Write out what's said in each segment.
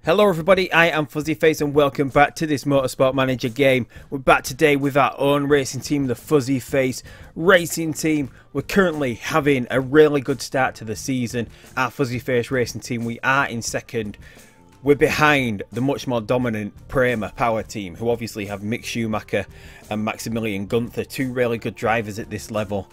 Hello everybody, I am FuzzyFace and welcome back to this Motorsport Manager game. We're back today with our own racing team, the FuzzyFace Racing team. We're currently having a really good start to the season. Our FuzzyFace Racing team, we are in second. We're behind the much more dominant Prima Power team, who obviously have Mick Schumacher and Maximilian Gunther, two really good drivers at this level.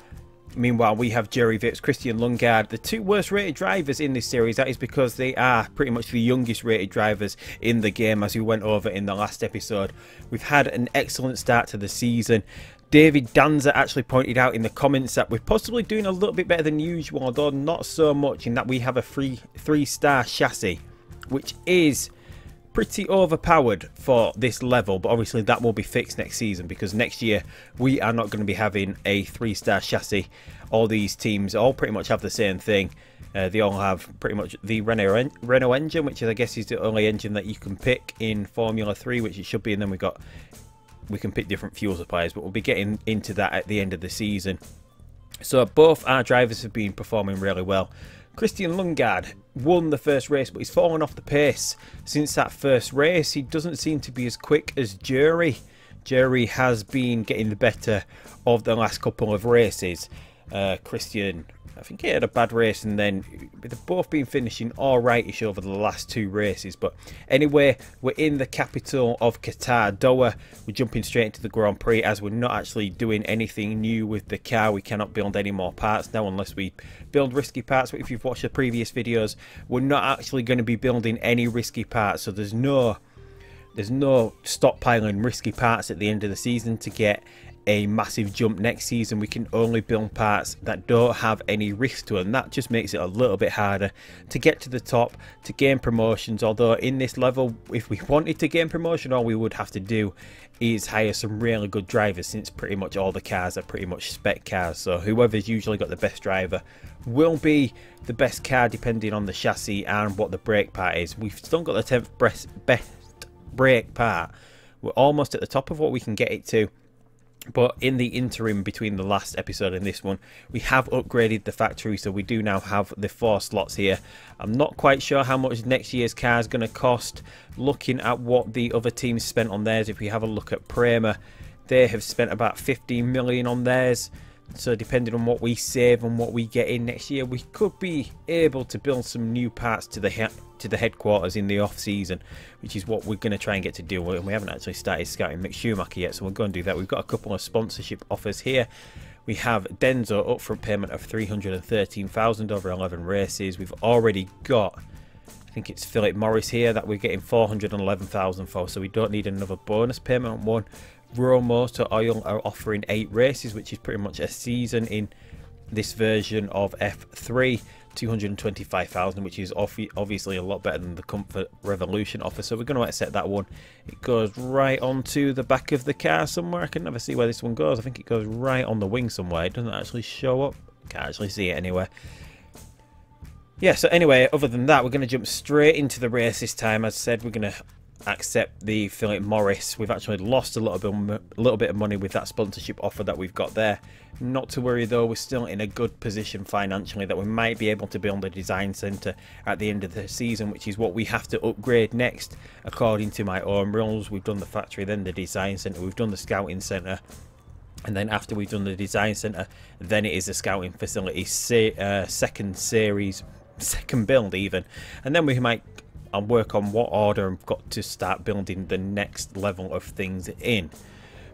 Meanwhile, we have Jerry Vips, Christian Lundgaard, the two worst rated drivers in this series. That is because they are pretty much the youngest rated drivers in the game, as we went over in the last episode. We've had an excellent start to the season. David Danza actually pointed out in the comments that we're possibly doing a little bit better than usual, although not so much, in that we have a three-star chassis, which is pretty overpowered for this level, but obviously that will be fixed next season, because next year we are not going to be having a three-star chassis. All these teams all pretty much have the same thing. They all have pretty much the Renault engine, which is, I guess, is the only engine that you can pick in Formula 3, which it should be, and then we can pick different fuel suppliers, but we'll be getting into that at the end of the season. So both our drivers have been performing really well. Christian Lundgaard won the first race, but he's fallen off the pace since that first race. He doesn't seem to be as quick as Jerry. Jerry has been getting the better of the last couple of races. Christian, I think he had a bad race, and then they've both been finishing alrightish over the last two races. But anyway, we're in the capital of Qatar, Doha. We're jumping straight into the Grand Prix, as we're not actually doing anything new with the car. We cannot build any more parts now unless we build risky parts. But if you've watched the previous videos, we're not actually going to be building any risky parts. So there's no stockpiling risky parts at the end of the season to get a massive jump next season. We can only build parts that don't have any risk to them. That just makes it a little bit harder to get to the top, to gain promotions. Although in this level, if we wanted to gain promotion, all we would have to do is hire some really good drivers, since pretty much all the cars are pretty much spec cars. So whoever's usually got the best driver will be the best car, depending on the chassis and what the brake part is. We've still got the 10th best brake part. We're almost at the top of what we can get it to. But in the interim between the last episode and this one, we have upgraded the factory, so we do now have the 4 slots here. I'm not quite sure how much next year's car is going to cost. Looking at what the other teams spent on theirs, if we have a look at Prima, they have spent about 15 million on theirs. So depending on what we save and what we get in next year, we could be able to build some new parts to the headquarters in the off season, which is what we're going to try and get to do. And we haven't actually started scouting Mick Schumacher yet, so we're going to do that. We've got a couple of sponsorship offers here. We have Denzo upfront payment of 313,000 over 11 races. We've already got, I think it's Philip Morris here, that we're getting 411,000 for, so we don't need another bonus payment on one. Raw Motor Oil are offering 8 races, which is pretty much a season in this version of F3, 225,000, which is obviously a lot better than the Comfort Revolution offer. So we're going to accept that one. It goes right onto the back of the car somewhere. I can never see where this one goes. I think it goes right on the wing somewhere. It doesn't actually show up. Can't actually see it anywhere. Yeah, so anyway, other than that, we're going to jump straight into the race this time. As I said, we're going to accept the Philip Morris. We've actually lost a little bit of money with that sponsorship offer that we've got there. Not to worry though, we're still in a good position financially, that we might be able to build a design centre at the end of the season, which is what we have to upgrade next according to my own rules. We've done the factory, then the design centre, we've done the scouting centre, and then after we've done the design centre, then it is the scouting facility, second build even, and then we might work on what order I've got to start building the next level of things in.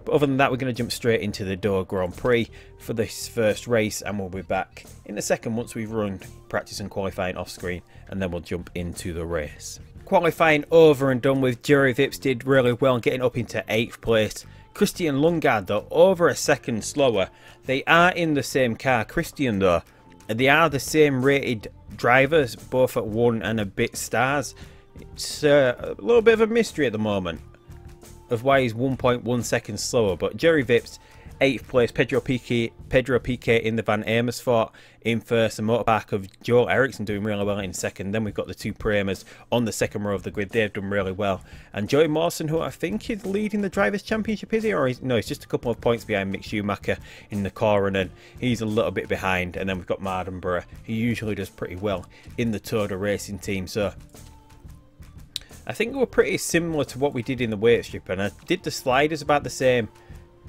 But other than that, we're going to jump straight into the Doha Grand Prix for this first race, and we'll be back in a second once we've run practice and qualifying off screen, and then we'll jump into the race. Qualifying over and done with. Jerry Vips did really well, getting up into 8th place. Christian Lundgaard though, over a second slower. They are in the same car. Christian though, they are the same rated drivers, both at 1 and a bit stars. It's a little bit of a mystery at the moment of why he's 1.1 seconds slower. But Jerry Vips, 8th place. Pedro Piquet in the Van Amersfoort in first. The motorpark of Joel Eriksson doing really well in second. Then we've got the two Primas on the second row of the grid. They've done really well. And Joey Mawson, who I think is leading the Drivers' Championship, is he? Or no, he's just a couple of points behind Mick Schumacher in the Coronan. He's a little bit behind. And then we've got Mardenborough, who usually does pretty well in the Toda Racing team. So I think they were pretty similar to what we did in the weight strip, and I did the sliders about the same.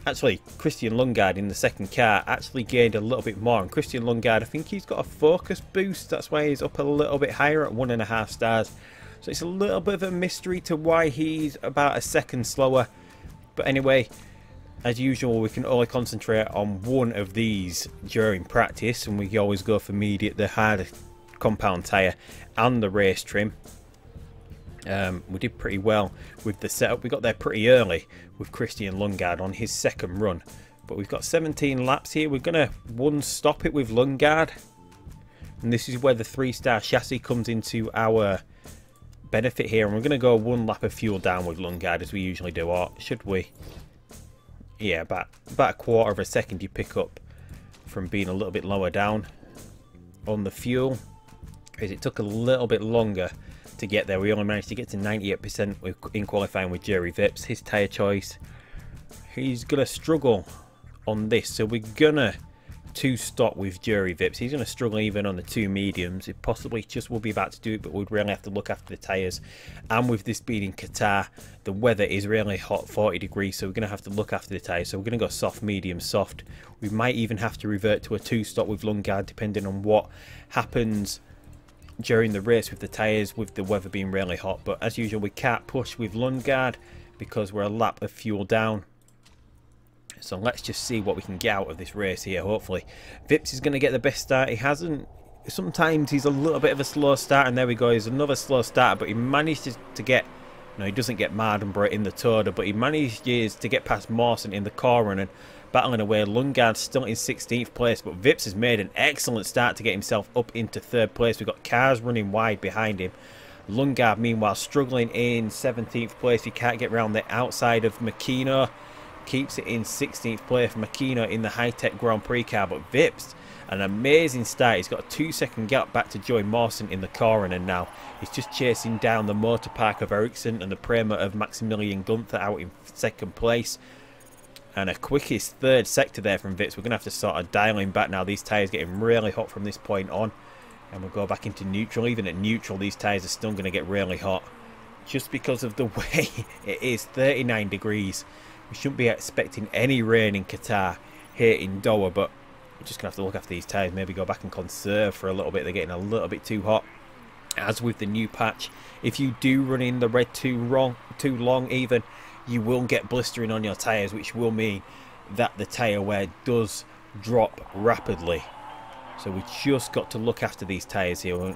Actually, Christian Lundgaard in the second car actually gained a little bit more, and Christian Lundgaard, I think he's got a focus boost, that's why he's up a little bit higher at 1.5 stars. So it's a little bit of a mystery to why he's about a second slower. But anyway, as usual, we can only concentrate on one of these during practice, and we always go for the hard compound tyre and the race trim. We did pretty well with the setup. We got there pretty early with Christian Lundgaard on his second run, but we've got 17 laps here. We're gonna one stop it with Lundgaard, and this is where the 3-star chassis comes into our benefit here, and we're gonna go one lap of fuel down with Lundgaard as we usually do, or should we? Yeah, about a quarter of a second you pick up from being a little bit lower down on the fuel, because it took a little bit longer to get there. We only managed to get to 98% in qualifying with Jerry Vips. His tyre choice, he's gonna struggle on this, so we're gonna two-stop with Jerry Vips. He's gonna struggle even on the 2 mediums. It possibly just will be about to do it, but we'd really have to look after the tyres. And with this being in Qatar, the weather is really hot, 40 degrees, so we're gonna have to look after the tyres. So we're gonna go soft, medium, soft. We might even have to revert to a 2-stop with Lundgaard, depending on what happens during the race with the tyres, with the weather being really hot. But as usual, we can't push with Lundgaard because we're a lap of fuel down. So let's just see what we can get out of this race here. Hopefully Vips is going to get the best start. He hasn't. Sometimes he's a little bit of a slow start, and there we go, he's another slow starter, but he managed to get, no, he doesn't get Mardenborough in the Toda, but he manages to get past Mawson in the car run and battling away. Lundgaard's still in 16th place, but Vips has made an excellent start to get himself up into 3rd place. We've got cars running wide behind him. Lundgaard, meanwhile, struggling in 17th place. He can't get around the outside of Makino. Keeps it in 16th place. Makino in the high-tech Grand Prix car, but Vips, an amazing start. He's got a 2-second gap back to Joey Mawson in the car, and now he's just chasing down the Motor Park of Ericsson and the Prema of Maximilian Gunther out in 2nd place. And a quickest 3rd sector there from Vips. We're going to have to sort of dial him back now. These tyres getting really hot from this point on. And we'll go back into neutral. Even at neutral, these tyres are still going to get really hot. Just because of the way it is, 39 degrees. We shouldn't be expecting any rain in Qatar here in Doha. But we're just going to have to look after these tyres. Maybe go back and conserve for a little bit. They're getting a little bit too hot. As with the new patch, if you do run in the red too long even, you will get blistering on your tyres, which will mean that the tyre wear does drop rapidly. So we just got to look after these tyres here. We're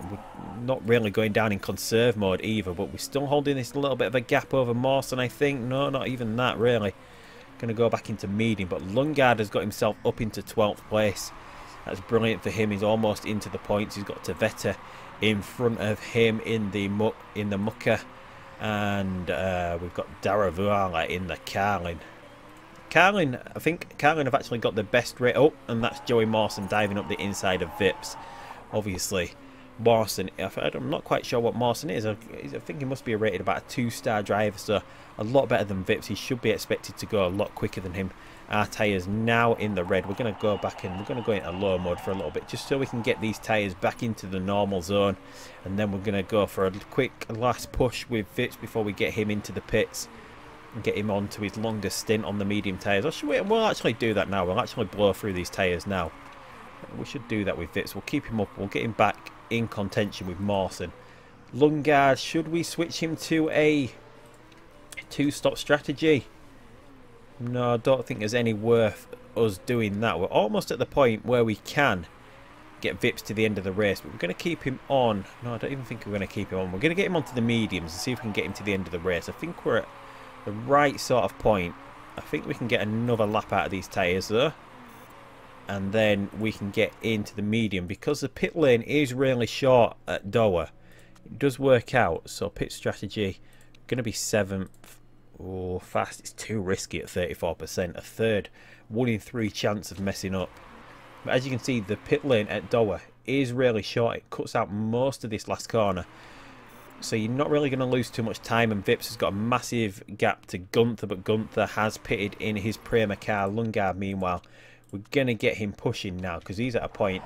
not really going down in conserve mode either, but we're still holding this little bit of a gap over Mawson, I think. No, not even that really. Going to go back into medium, but Lundgaard has got himself up into 12th place. That's brilliant for him. He's almost into the points. He's got Tavetta in front of him in the mucker. And we've got Daravuala in the Carlin. I think Carlin have actually got the best rate. Oh, and that's Joey Mawson diving up the inside of Vips. Obviously, Mawson, I'm not quite sure what Mawson is. I think he must be rated about a 2-star driver, so a lot better than Vips. He should be expected to go a lot quicker than him. Our tyres now in the red. We're going to go back in. We're going to go into low mode for a little bit, just so we can get these tyres back into the normal zone. And then we're going to go for a quick last push with Vips before we get him into the pits and get him on to his longest stint on the medium tyres. Or should we? We'll actually do that now. We'll actually blow through these tyres now. We should do that with Vips. We'll keep him up. We'll get him back in contention with Mawson. Lundgaard, should we switch him to a 2-stop strategy? No, I don't think there's any worth us doing that. We're almost at the point where we can get Vips to the end of the race, but we're going to keep him on. No, I don't even think we're going to keep him on. We're going to get him onto the mediums and see if we can get him to the end of the race. I think we're at the right sort of point. I think we can get another lap out of these tyres though, and then we can get into the medium, because the pit lane is really short at Doha. It does work out, so pit strategy going to be 7th. Oh, fast, it's too risky at 34%. A third 1 in 3 chance of messing up. But as you can see, the pit lane at Doha is really short. It cuts out most of this last corner, so you're not really going to lose too much time. And Vips has got a massive gap to Gunther, but Gunther has pitted in his Prema car. Lundgaard, meanwhile, we're going to get him pushing now, because he's at a point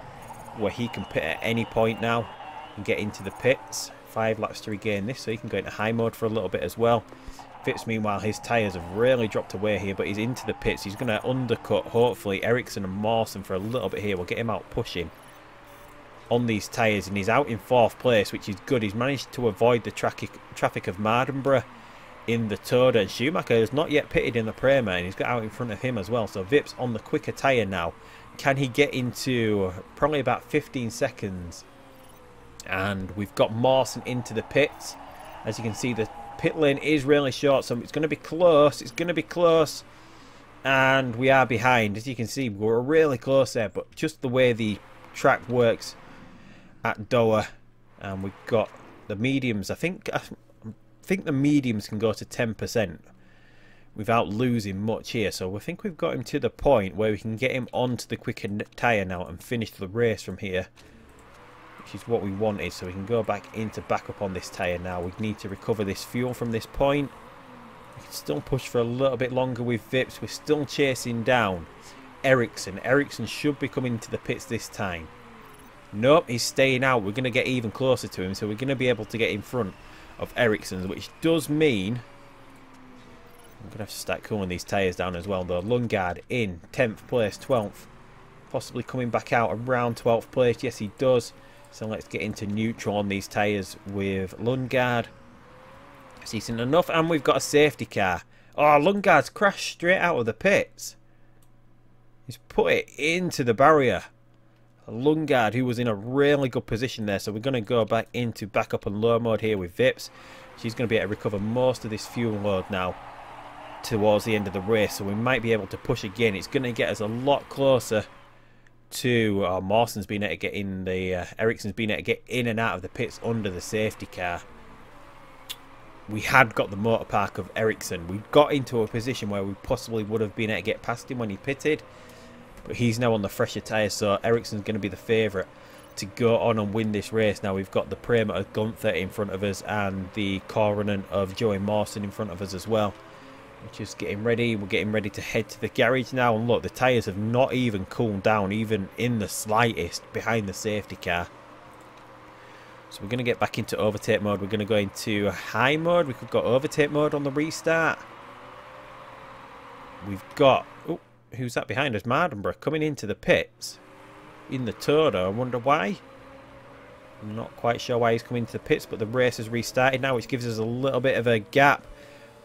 where he can pit at any point now and get into the pits. 5 laps to regain this, so he can go into high mode for a little bit as well. Vips, meanwhile, his tyres have really dropped away here, but he's into the pits. He's going to undercut, hopefully, Ericsson and Mawson for a little bit here. We'll get him out pushing on these tyres, and he's out in 4th place, which is good. He's managed to avoid the traffic of Mardenborough in the Toda, and Schumacher has not yet pitted in the Prema, and he's got out in front of him as well. So Vips on the quicker tyre now. Can he get into probably about 15 seconds? And we've got Mawson into the pits. As you can see, the pit lane is really short, so it's going to be close. It's going to be close. And we are behind. As you can see, we're really close there, but just the way the track works at Doha, and we've got the mediums. I think the mediums can go to 10% without losing much here. So I think we've got him to the point where we can get him onto the quicker tyre now and finish the race from here, which is what we wanted. So we can go back into backup on this tyre now. We need to recover this fuel from this point. We can still push for a little bit longer with Vips. We're still chasing down Ericsson. Ericsson should be coming to the pits this time. Nope, he's staying out. We're going to get even closer to him, so we're going to be able to get in front of Ericsson, which does mean I'm going to have to start cooling these tyres down as well, though. Lundgaard in 10th place, 12th. Possibly coming back out around 12th place. Yes, he does. So let's get into neutral on these tyres with Lundgaard. Decent enough. And we've got a safety car. Oh, Lundgaard's crashed straight out of the pits. He's put it into the barrier. Lundgaard, who was in a really good position there. So we're going to go back into backup and low mode here with Vips. She's going to be able to recover most of this fuel load now towards the end of the race, so we might be able to push again. It's going to get us a lot closer to Mawson's been able to get in the Ericsson's been able to get in and out of the pits under the safety car. We had got the motor park of Ericsson. We got into a position where we possibly would have been able to get past him when he pitted, but he's now on the fresher tyres, so Ericsson's going to be the favourite to go on and win this race. Now we've got the Prema of Gunther in front of us and the Coronan of Joey Mawson in front of us as well. We're just getting ready. We're getting ready to head to the garage now, and look, the tyres have not even cooled down even in the slightest behind the safety car. So we're going to get back into overtake mode. We're going to go into high mode. We could go overtake mode on the restart. We've got, oh, who's that behind us? Mardenborough coming into the pits in the Toda. I wonder why. I'm not quite sure why he's coming into the pits, but the race has restarted now, which gives us a little bit of a gap.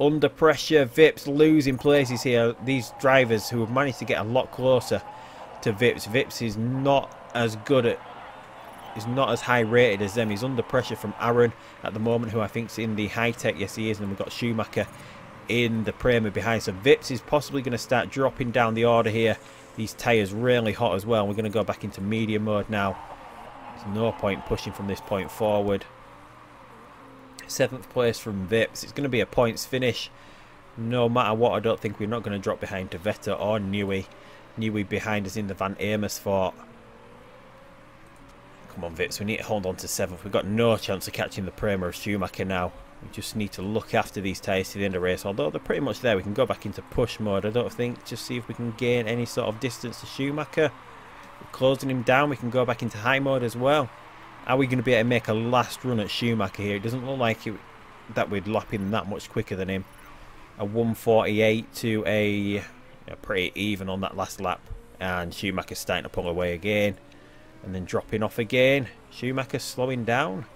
Under pressure, Vips losing places here. These drivers who have managed to get a lot closer to Vips. Vips is not as good at, is not as high rated as them. He's under pressure from Aaron at the moment, who I think is in the high tech. Yes, he is. And then we've got Schumacher in the Prema behind. So Vips is possibly going to start dropping down the order here. These tyres really hot as well. We're going to go back into medium mode now. There's no point pushing from this point forward. 7th place from Vips. It's going to be a points finish no matter what. I don't think we're not going to drop behind to Vettel or Newey. Newey behind us in the Van Amersfoort. Come on, Vips, we need to hold on to 7th. We've got no chance of catching the Prema of Schumacher now. We just need to look after these tyres to the end of the race. Although they're pretty much there, we can go back into push mode, I don't think. Just see if we can gain any sort of distance to Schumacher. We're closing him down. We can go back into high mode as well. Are we going to be able to make a last run at Schumacher here? It doesn't look like that we'd lap him that much quicker than him. A 148 to a pretty even on that last lap. And Schumacher's starting to pull away again. And then dropping off again. Schumacher slowing down.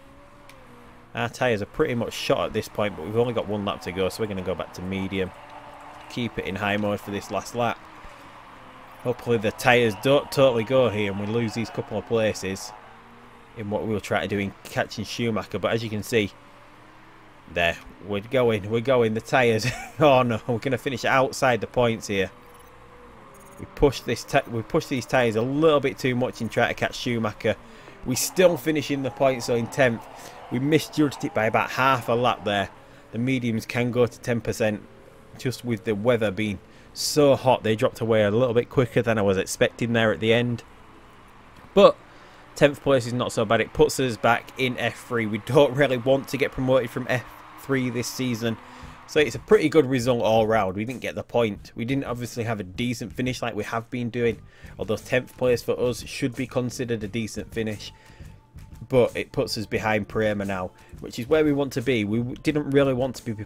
Our tyres are pretty much shot at this point, but we've only got one lap to go, so we're going to go back to medium. Keep it in high mode for this last lap. Hopefully the tyres don't totally go here and we lose these couple of places in what we'll try to do in catching Schumacher. But as you can see, there, we're going, the tyres. Oh no, we're going to finish outside the points here. We push these tyres a little bit too much in trying to catch Schumacher. We still finish in the points, so in 10th. We misjudged it by about half a lap there. The mediums can go to 10%. Just with the weather being so hot, they dropped away a little bit quicker than I was expecting there at the end. But 10th place is not so bad. It puts us back in F3. We don't really want to get promoted from F3 this season. So it's a pretty good result all round. We didn't get the point. We didn't obviously have a decent finish like we have been doing. Although 10th place for us should be considered a decent finish. but it puts us behind Prema now, which is where we want to be. We didn't really want to be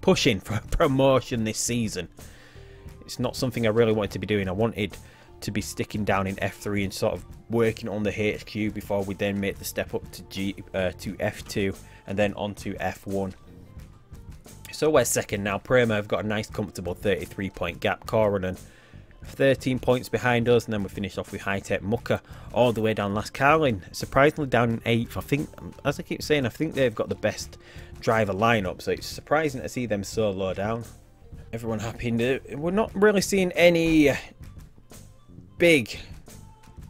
pushing for promotion this season. It's not something I really wanted to be doing. I wanted to be sticking down in F3 and sort of working on the HQ before we then make the step up to F2 and then on to F1. So we're second now. Prema have got a nice comfortable 33-point gap. Coronan 13 points behind us, and then we finished off with High Tech Mucker all the way down last. Carlin surprisingly down in 8th. I think, as I keep saying, I think they've got the best driver lineup, so it's surprising to see them so low down. Everyone happy. We're not really seeing any big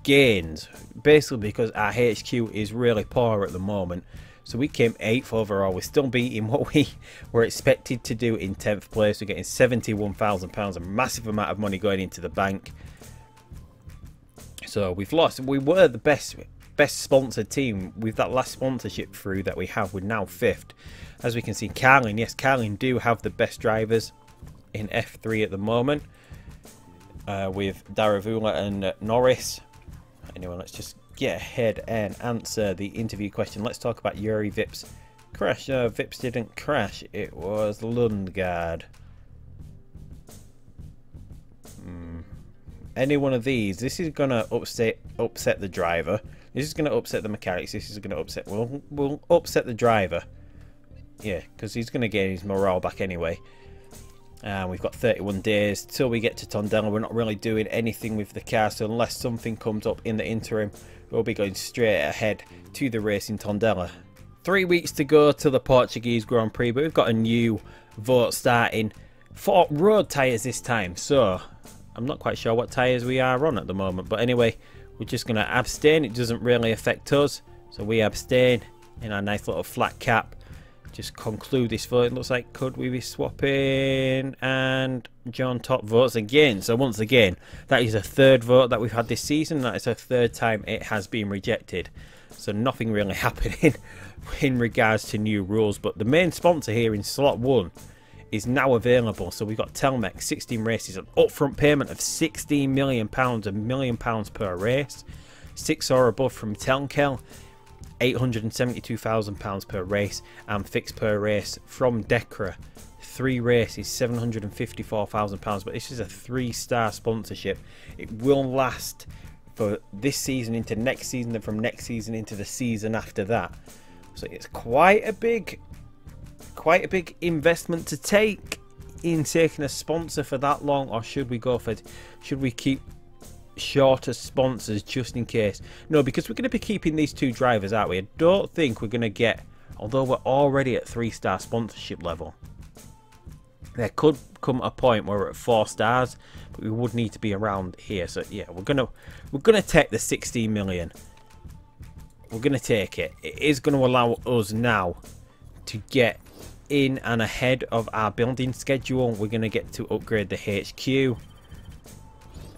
gains, basically because our HQ is really poor at the moment. So we came 8th overall. We're still beating what we were expected to do in 10th place. We're getting £71,000, a massive amount of money going into the bank. So we've lost. We were the best sponsored team with that last sponsorship through that we have. We're now 5th. As we can see, Carlin, yes, Carlin do have the best drivers in F3 at the moment, with Daravula and Norris. Anyway, let's just get ahead and answer the interview question. Let's talk about Yuri Vip's crash. Vips didn't crash, it was Lundgaard. Any one of these, this is gonna upset the driver. This is gonna upset the mechanics. This is gonna upset, we'll upset the driver. Yeah, because he's gonna get his morale back anyway. We've got 31 days till we get to Tondela. We're not really doing anything with the car, so unless something comes up in the interim, we'll be going straight ahead to the race in Tondela. 3 weeks to go to the Portuguese Grand Prix, but we've got a new vote starting for road tyres this time, so I'm not quite sure what tyres we are on at the moment. But anyway, we're just going to abstain. It doesn't really affect us, so we abstain in our nice little flat cap. Just conclude this vote. It looks like, could we be swapping? And John Top votes again. So once again, that is a third vote that we've had this season. That is a third time it has been rejected. So nothing really happening in regards to new rules. But the main sponsor here in slot 1 is now available. So we've got Telmec, 16 races, an upfront payment of £16 million, £1 million per race. 6 or above from Telkel, £872,000 per race, and fixed per race from Decra. 3 races, £754,000, but this is a 3-star sponsorship. It will last for this season into next season, and from next season into the season after that. So it's quite a big investment to take in taking a sponsor for that long. Or should we keep shorter sponsors just in case? No, because we're going to be keeping these 2 drivers, aren't we? I don't think we're going to get, although we're already at 3-star sponsorship level, there could come a point where we're at 4 stars, but we would need to be around here. So yeah, we're gonna take the 16 million. We're gonna take it. It is going to allow us now to get in and ahead of our building schedule. We're going to get to upgrade the HQ,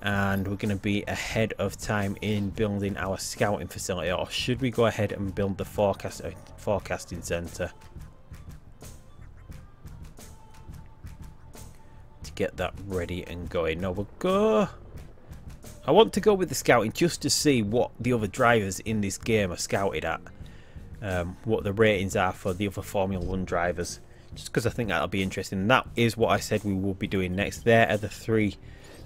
and we're going to be ahead of time in building our scouting facility. Or should we go ahead and build the forecasting center to get that ready and going? No, we'll go, I want to go with the scouting just to see what the other drivers in this game are scouted at, what the ratings are for the other Formula 1 drivers, just because I think that'll be interesting. And that is what I said we will be doing next. There are the 3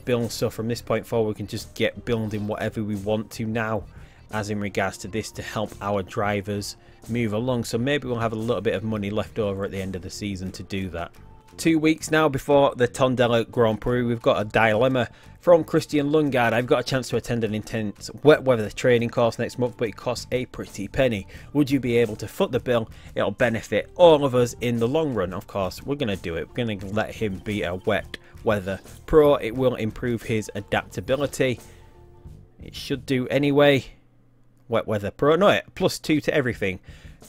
builds, so from this point forward we can just get building whatever we want to now, as in regards to this, to help our drivers move along. So maybe we'll have a little bit of money left over at the end of the season to do that. 2 weeks now before the Tondela Grand Prix. We've got a dilemma from Christian Lundgaard. I've got a chance to attend an intense wet weather training course next month, but it costs a pretty penny. Would you be able to foot the bill? It'll benefit all of us in the long run. Of course, we're going to do it. We're going to let him be a wet weather pro. It will improve his adaptability. It should do anyway. Wet weather pro. No, +2 to everything.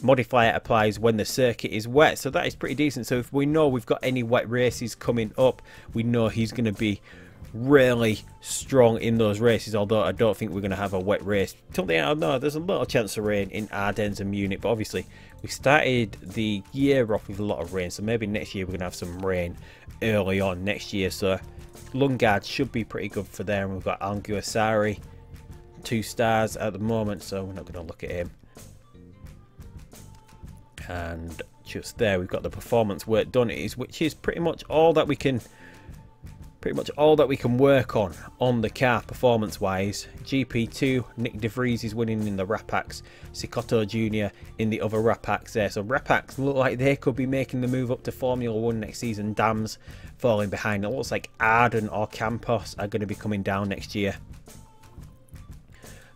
Modifier applies when the circuit is wet, so that is pretty decent. So if we know we've got any wet races coming up, we know he's going to be really strong in those races. Although I don't think we're going to have a wet race till the end. No, there's a little chance of rain in Ardennes and Munich, but obviously we started the year off with a lot of rain, so maybe next year we're going to have some rain early on next year. So Lundgaard should be pretty good for there. And we've got Alguersuari 2 stars at the moment, so we're not going to look at him. And just there, we've got the performance work done, which is pretty much all that we can work on the car performance wise. GP2, Nick De Vries is winning in the Rapax, Cicotto Jr. in the other Rapax there. So Rapax look like they could be making the move up to Formula 1 next season. Dams falling behind. It looks like Arden or Campos are going to be coming down next year.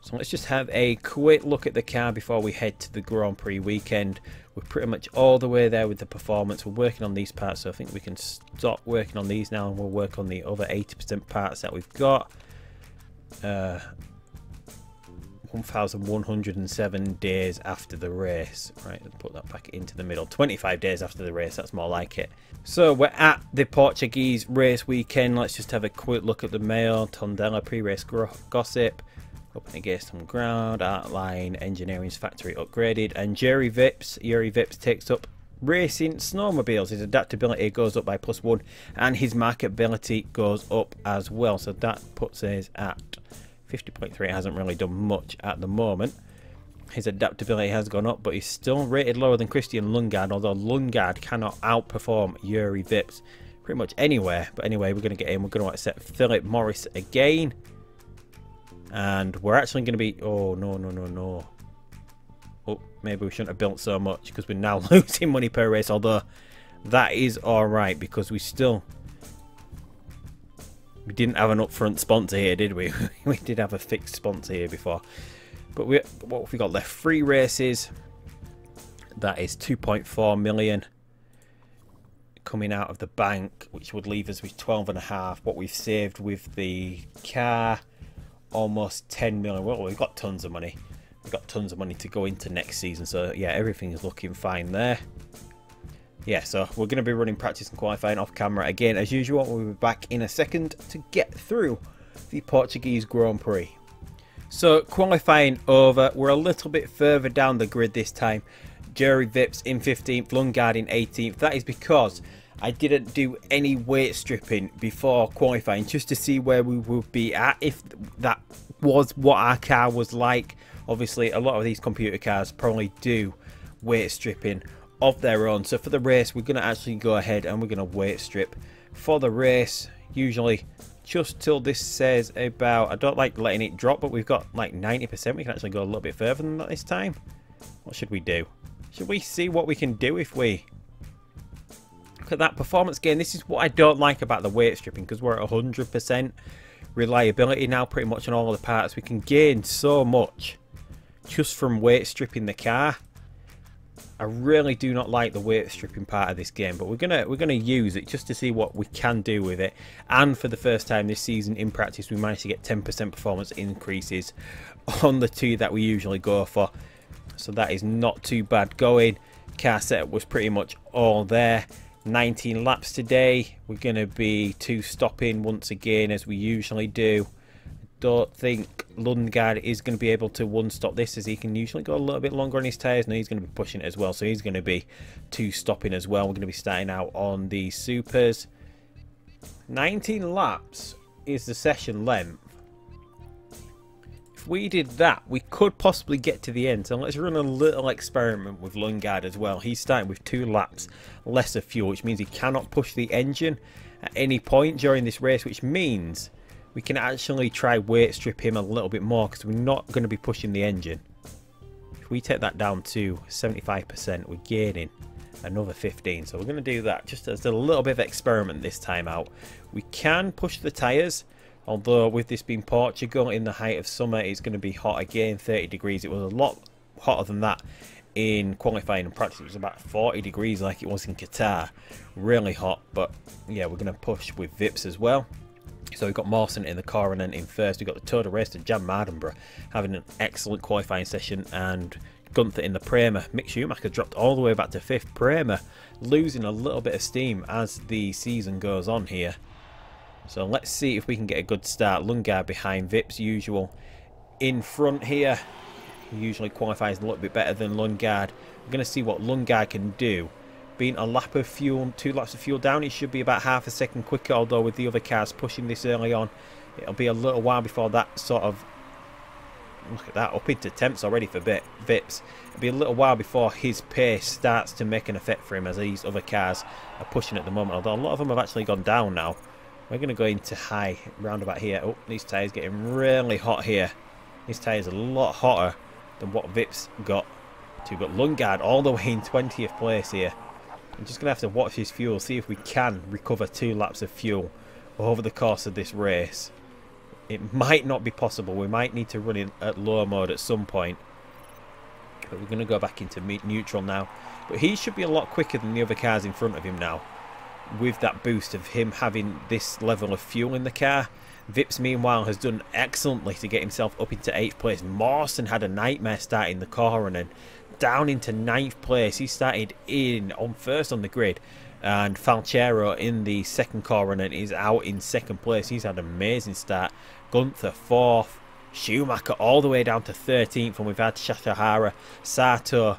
So let's just have a quick look at the car before we head to the Grand Prix weekend. We're pretty much all the way there with the performance. We're working on these parts, so I think we can stop working on these now and we'll work on the other 80% parts that we've got. 1,107 days after the race. Right, let's put that back into the middle. 25 days after the race, that's more like it. So we're at the Portuguese race weekend. Let's just have a quick look at the mail. Tondela pre-race gossip. Up against some ground, outline, engineering's factory upgraded, and Yuri Vips takes up racing snowmobiles. His adaptability goes up by +1 and his marketability goes up as well, so that puts us at 50.3. It hasn't really done much at the moment. His adaptability has gone up, but he's still rated lower than Christian Lundgaard, although Lundgaard cannot outperform Yuri Vips pretty much anywhere. But anyway, we're going to get in. We're going to accept Philip Morris again. And we're actually going to be... Oh, no. Oh, maybe we shouldn't have built so much because we're now losing money per race. Although that is alright because we didn't have an upfront sponsor here, did we? We did have a fixed sponsor here before. But what have we got left? 3 races. That is 2.4 million coming out of the bank, which would leave us with 12.5. What we've saved with the car... almost 10 million. Well, we've got tons of money. We've got tons of money to go into next season. So yeah, everything is looking fine there. Yeah, so we're going to be running practice and qualifying off camera again as usual. We'll be back in a second to get through the Portuguese Grand Prix. So qualifying over. We're a little bit further down the grid this time. Yuri Vips in 15th, Lundgaard in 18th. That is because I didn't do any weight stripping before qualifying just to see where we would be at if that was what our car was like. Obviously, a lot of these computer cars probably do weight stripping of their own. So for the race, we're going to actually go ahead and we're going to weight strip for the race. Usually just till this says about... I don't like letting it drop, but we've got like 90%. We can actually go a little bit further than that this time. What should we do? Should we see what we can do if we... Look at that performance gain. This is what I don't like about the weight stripping because we're at 100% reliability now pretty much on all of the parts. We can gain so much just from weight stripping the car. I really do not like the weight stripping part of this game, but we're gonna use it just to see what we can do with it. And for the first time this season in practice, we managed to get 10% performance increases on the 2 that we usually go for. So that is not too bad going. Car setup was pretty much all there. 19 laps today. We're going to be 2 stopping once again as we usually do. Don't think Lundgaard is going to be able to 1-stop this as he can usually go a little bit longer on his tyres. No, he's going to be pushing it as well, so he's going to be 2 stopping as well. We're going to be starting out on the supers. 19 laps is the session length. If we did that, we could possibly get to the end. So let's run a little experiment with Lundgaard as well. He's starting with 2 laps less of fuel, which means he cannot push the engine at any point during this race, which means we can actually try weight strip him a little bit more because we're not going to be pushing the engine. If we take that down to 75%, we're gaining another 15. So we're going to do that just as a little bit of experiment this time out. We can push the tyres. Although with this being Portugal in the height of summer, it's going to be hot again, 30 degrees. It was a lot hotter than that in qualifying and practice. It was about 40 degrees like it was in Qatar. Really hot, but yeah, we're going to push with Vips as well. So we've got Mawson in the car and then in first. We've got the Tour de Race to Jan Mardenborough having an excellent qualifying session, and Gunther in the Prema. Mick Schumacher dropped all the way back to 5th. Prema losing a little bit of steam as the season goes on here. So let's see if we can get a good start. Lundgaard behind Vips, usual in front here. He usually qualifies a little bit better than Lundgaard. We're going to see what Lundgaard can do. Being a lap of fuel, 2 laps of fuel down, he should be about half a second quicker, although with the other cars pushing this early on, it'll be a little while before that sort of Look at that, up into temps already for Vips. It'll be a little while before his pace starts to make an effect for him, as these other cars are pushing at the moment. Although a lot of them have actually gone down now. We're going to go into high roundabout here. Oh, these tyres getting really hot here. These tyres are a lot hotter than what Vips got. So we've got Lundgaard all the way in 20th place here. I'm just going to have to watch his fuel, see if we can recover 2 laps of fuel over the course of this race. It might not be possible. We might need to run in at low mode at some point. But we're going to go back into neutral now. But he should be a lot quicker than the other cars in front of him now, with that boost of him having this level of fuel in the car. Vips, meanwhile, has done excellently to get himself up into 8th place. Mawson had a nightmare starting the car and then down into 9th place. He started in on first on the grid, and Falchero in the second car run and is out in 2nd place. He's had an amazing start. Gunther 4th, Schumacher all the way down to 13th, and we've had Shashahara, Sato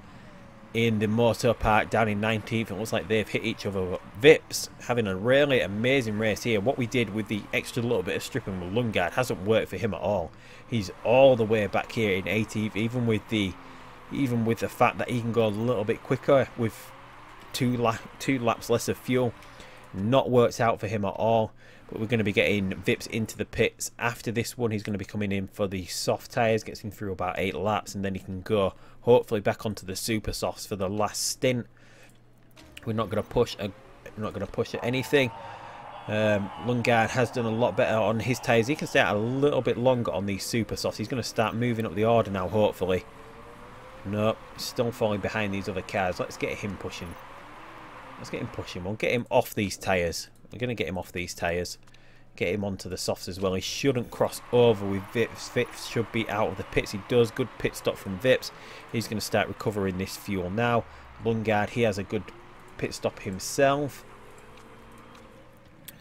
in the motor park down in 19th. It looks like they've hit each other. But Vips having a really amazing race here. What we did with the extra little bit of stripping with Lundgaard hasn't worked for him at all. He's all the way back here in 18th, even with the fact that he can go a little bit quicker with two laps less of fuel. Not worked out for him at all. But we're going to be getting Vips into the pits after this one. He's going to be coming in for the soft tyres, gets him through about 8 laps, and then he can go hopefully back onto the super softs for the last stint. We're not going to push at anything. Lundgaard has done a lot better on his tyres. He can stay out a little bit longer on these super softs. He's going to start moving up the order now, hopefully. Nope, still falling behind these other cars. Let's get him pushing. Let's get him pushing. We'll get him off these tyres. We're going to get him off these tyres. Get him onto the softs as well. He shouldn't cross over with Vips. Vips should be out of the pits. He does. Good pit stop from Vips. He's going to start recovering this fuel now. Lundgaard, he has a good pit stop himself.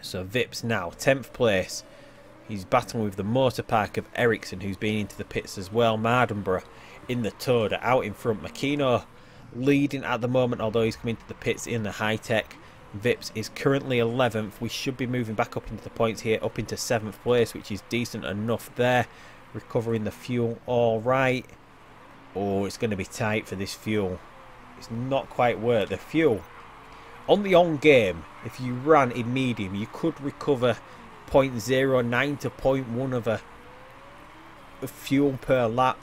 So Vips now, 10th place. He's battling with the motor park of Ericsson, who's been into the pits as well. Mardenborough in the Toda, out in front. Makino leading at the moment, although he's coming to the pits in the high-tech. Vips is currently 11th. We should be moving back up into the points here, up into 7th place, which is decent enough there. Recovering the fuel all right. Oh, it's going to be tight for this fuel. It's not quite worth the fuel. On the on-game, if you ran in medium, you could recover 0.09 to 0.1 of a fuel per lap.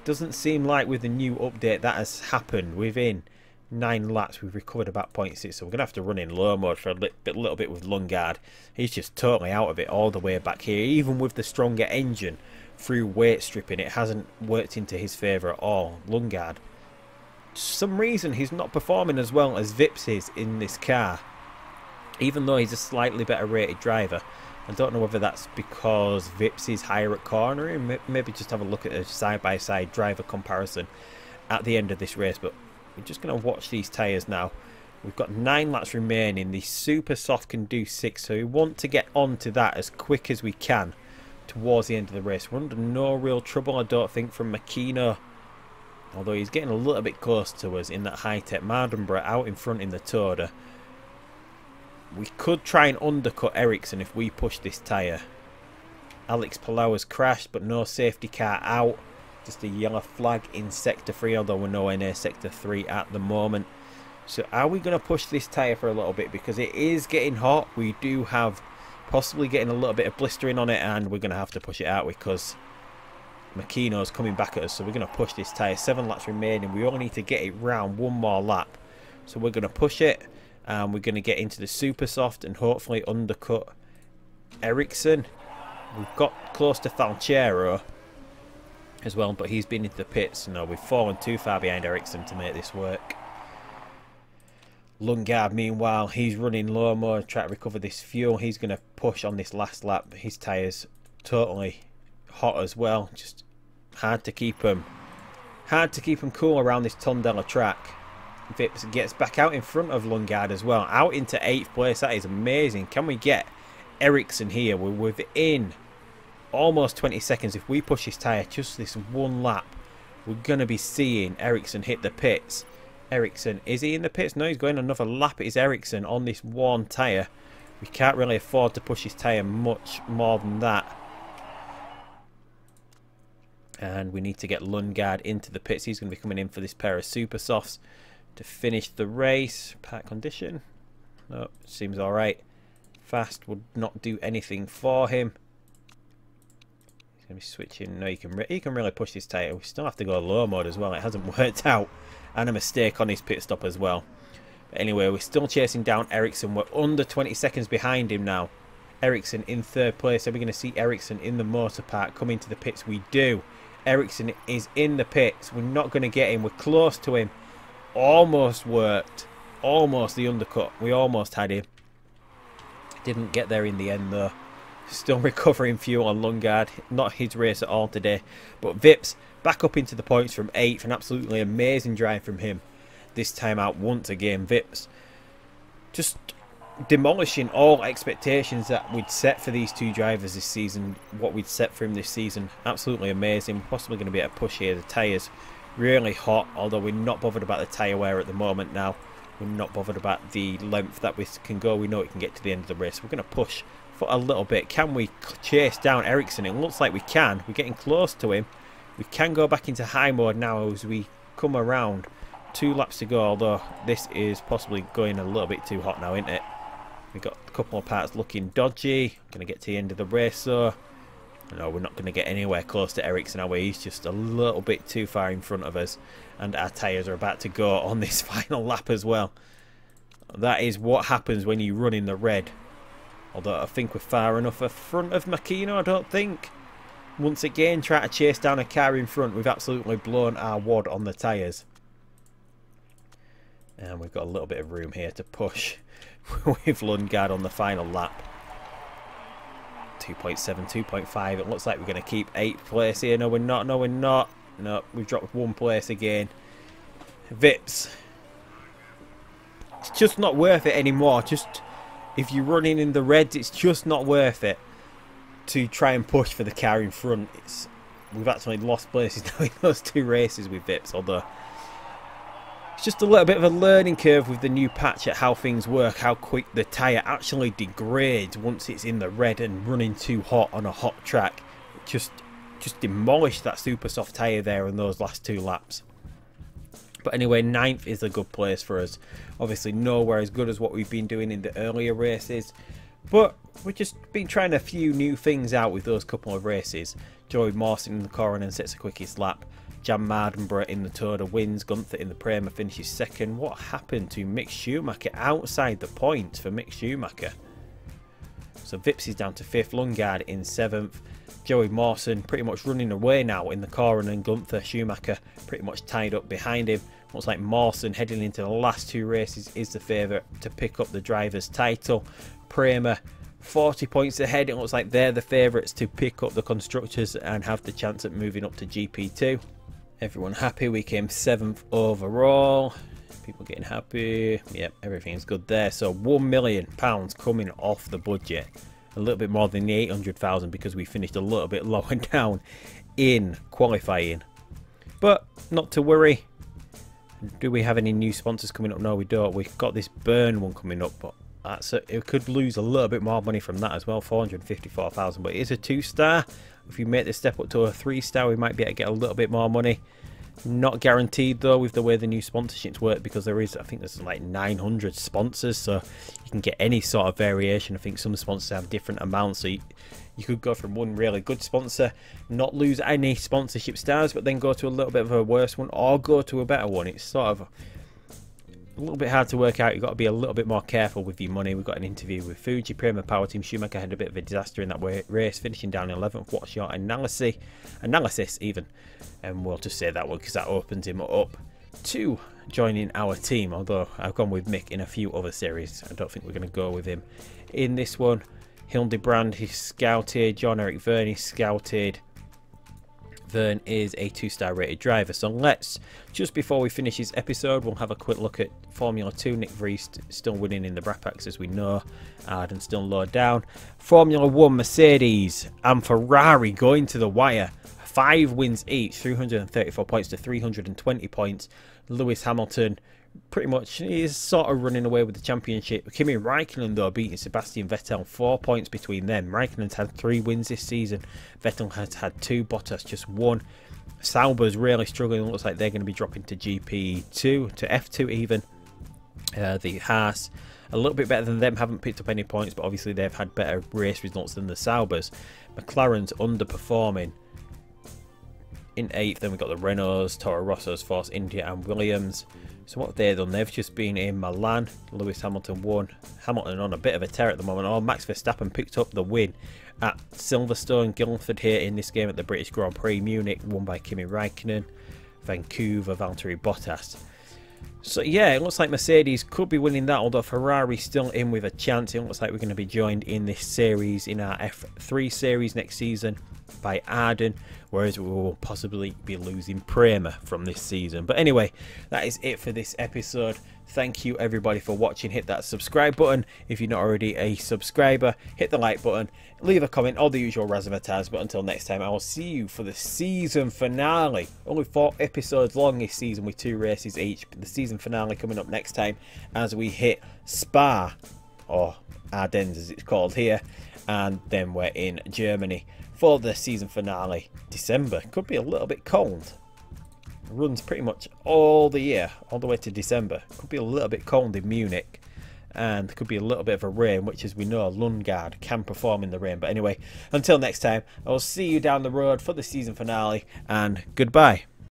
Doesn't seem like with the new update that has happened. Within 9 laps we've recovered about 0.6, so we're going to have to run in low mode for a little bit with Lundgaard. He's just totally out of it all the way back here. Even with the stronger engine through weight stripping, it hasn't worked into his favour at all. Lundgaard, for some reason he's not performing as well as Vips is in this car, even though he's a slightly better rated driver. I don't know whether that's because Vips is higher at cornering. Maybe just have a look at a side-by-side driver comparison at the end of this race. But we're just going to watch these tyres now. We've got 9 laps remaining. The super soft can do 6, so we want to get onto that as quick as we can towards the end of the race. We're under no real trouble, I don't think, from Makino, although he's getting a little bit close to us in that high-tech. Mardenborough out in front in the Toda. We could try and undercut Ericsson if we push this tyre. Alex Palau has crashed, but no safety car out. Just a yellow flag in Sector 3, although we're nowhere near Sector 3 at the moment. So are we going to push this tyre for a little bit? Because it is getting hot. We do have possibly getting a little bit of blistering on it, and we're going to have to push it out because Makino's coming back at us. So we're going to push this tyre. 7 laps remaining. We only need to get it round 1 more lap. So we're going to push it. And we're going to get into the super soft and hopefully undercut Ericsson. We've got close to Falchero as well, but he's been into the pits. No, we've fallen too far behind Ericsson to make this work. Lundgaard, meanwhile, he's running low mode, trying to recover this fuel. He's going to push on this last lap. His tyres totally hot as well. Just hard to keep him cool around this Tondela track. Vips gets back out in front of Lundgaard as well, out into 8th place. That is amazing. Can we get Ericsson here? We're within almost 20 seconds. If we push his tyre just this 1 lap, we're going to be seeing Ericsson hit the pits. Ericsson, is he in the pits? No, he's going another lap. It is Ericsson on this worn tyre. We can't really afford to push his tyre much more than that. And we need to get Lundgaard into the pits. He's going to be coming in for this pair of super softs to finish the race. Pack condition. No, seems alright. Fast would not do anything for him. He's going to be switching. No, he can really push this tyre. We still have to go low mode as well. It hasn't worked out. And a mistake on his pit stop as well. But anyway, we're still chasing down Ericsson. We're under 20 seconds behind him now. Ericsson in third place. Are we going to see Ericsson in the motor park come into the pits? We do. Ericsson is in the pits. We're not going to get him. We're close to him. Almost worked. Almost the undercut. We almost had him. Didn't get there in the end though. Still recovering fuel on Lundgaard. Not his race at all today. But Vips back up into the points from 8th. An absolutely amazing drive from him. This time out once again. Vips just demolishing all expectations that we'd set for these two drivers this season. What we'd set for him this season. Absolutely amazing. Possibly going to be able to push here. The tyres really hot. Although we're not bothered about the tyre wear at the moment now. We're not bothered about the length that we can go. We know we can get to the end of the race. We're going to push for a little bit. Can we chase down Ericsson? It looks like we can. We're getting close to him. We can go back into high mode now as we come around. 2 laps to go, although this is possibly going a little bit too hot now, isn't it? We've got a couple of parts looking dodgy. Going to get to the end of the race, so no, we're not going to get anywhere close to Ericsson, are we? He's just a little bit too far in front of us. And our tyres are about to go on this final lap as well. That is what happens when you run in the red. Although I think we're far enough in front of Makino, I don't think. Once again, try to chase down a car in front. We've absolutely blown our wad on the tyres. And we've got a little bit of room here to push with Lundgaard on the final lap. 2.7, 2.5. It looks like we're going to keep 8th place here. No, we're not. No, we're not. No, we've dropped 1 place again. Vips. It's just not worth it anymore. Just if you're running in the reds, it's just not worth it to try and push for the car in front. We've actually lost places now in those 2 races with Vips, although it's just a little bit of a learning curve with the new patch at how things work, how quick the tyre actually degrades once it's in the red and running too hot on a hot track. Just demolished that super soft tyre there in those last 2 laps. But anyway, 9th is a good place for us. Obviously nowhere as good as what we've been doing in the earlier races. But we've just been trying a few new things out with those couple of races. Joey Mawson in the Coronan sets the quickest lap. Jan Mardenborough in the Toda wins. Gunther in the Prema finishes 2nd. What happened to Mick Schumacher outside the points for Mick Schumacher? So Vips is down to 5th. Lundgaard in 7th. Joey Mawson pretty much running away now in the Coronan. Gunther, Schumacher pretty much tied up behind him. Looks like Mawson heading into the last 2 races is the favourite to pick up the driver's title. Prema 40 points ahead. It looks like they're the favourites to pick up the constructors and have the chance at moving up to GP2. Everyone happy. We came 7th overall. People getting happy. Yep, everything's good there. So £1 million coming off the budget. A little bit more than the 800,000 because we finished a little bit lower down in qualifying. But not to worry. Do we have any new sponsors coming up? No, we don't. We've got this Burn one coming up, but it could lose a little bit more money from that as well. 454,000, but it is a 2-star. If you make the step up to a 3-star, we might be able to get a little bit more money. Not guaranteed though with the way the new sponsorships work, because I think there's like 900 sponsors, so you can get any sort of variation. I think some sponsors have different amounts, so you could go from one really good sponsor, not lose any sponsorship stars, but then go to a little bit of a worse one, or go to a better one. It's sort of a little bit hard to work out. You've got to be a little bit more careful with your money. We've got an interview with Fuji, Prema Power Team. Schumacher had a bit of a disaster in that race, finishing down 11th. What's your analysis even? And we'll just say that one because that opens him up to joining our team. Although I've gone with Mick in a few other series, I don't think we're going to go with him in this one. Hildebrand, he's scouted. John-Eric Verne, he's scouted. Verne is a 2-star rated driver. So let's, just before we finish this episode, we'll have a quick look at Formula 2. Nick Vries still winning in the Brapax, as we know. Arden still low down. Formula 1, Mercedes and Ferrari going to the wire. 5 wins each, 334 points to 320 points. Lewis Hamilton pretty much is sort of running away with the championship. Kimi Raikkonen, though, beating Sebastian Vettel, 4 points between them. Raikkonen's had 3 wins this season. Vettel has had 2, Bottas just 1. Sauber's really struggling. It looks like they're going to be dropping to GP2, to F2 even. The Haas, a little bit better than them, haven't picked up any points, but obviously they've had better race results than the Saubers. McLaren's underperforming. In 8th, then we've got the Renaults, Toro Rosso's, Force India and Williams. So what have they done? They've just been in Milan. Lewis Hamilton won. Hamilton on a bit of a tear at the moment. Oh, Max Verstappen picked up the win at Silverstone, Guildford here in this game at the British Grand Prix. Munich won by Kimi Raikkonen. Vancouver, Valtteri Bottas. So yeah, it looks like Mercedes could be winning that, although Ferrari's still in with a chance. It looks like we're going to be joined in this series, in our F3 series next season, by Arden, whereas we will possibly be losing Prema from this season. But anyway, that is it for this episode. Thank you everybody for watching. Hit that subscribe button if you're not already a subscriber. Hit the like button, leave a comment, all the usual razzmatazz. But until next time, I will see you for the season finale. Only 4 episodes long this season with 2 races each. The season finale coming up next time as we hit Spa, or Ardennes as it's called here, and then we're in Germany for the season finale. December could be a little bit cold. Runs pretty much all the year, all the way to December. Could be a little bit cold in Munich, and there could be a little bit of a rain, which, as we know, Lundgaard can perform in the rain. But anyway, until next time, I will see you down the road for the season finale, and goodbye.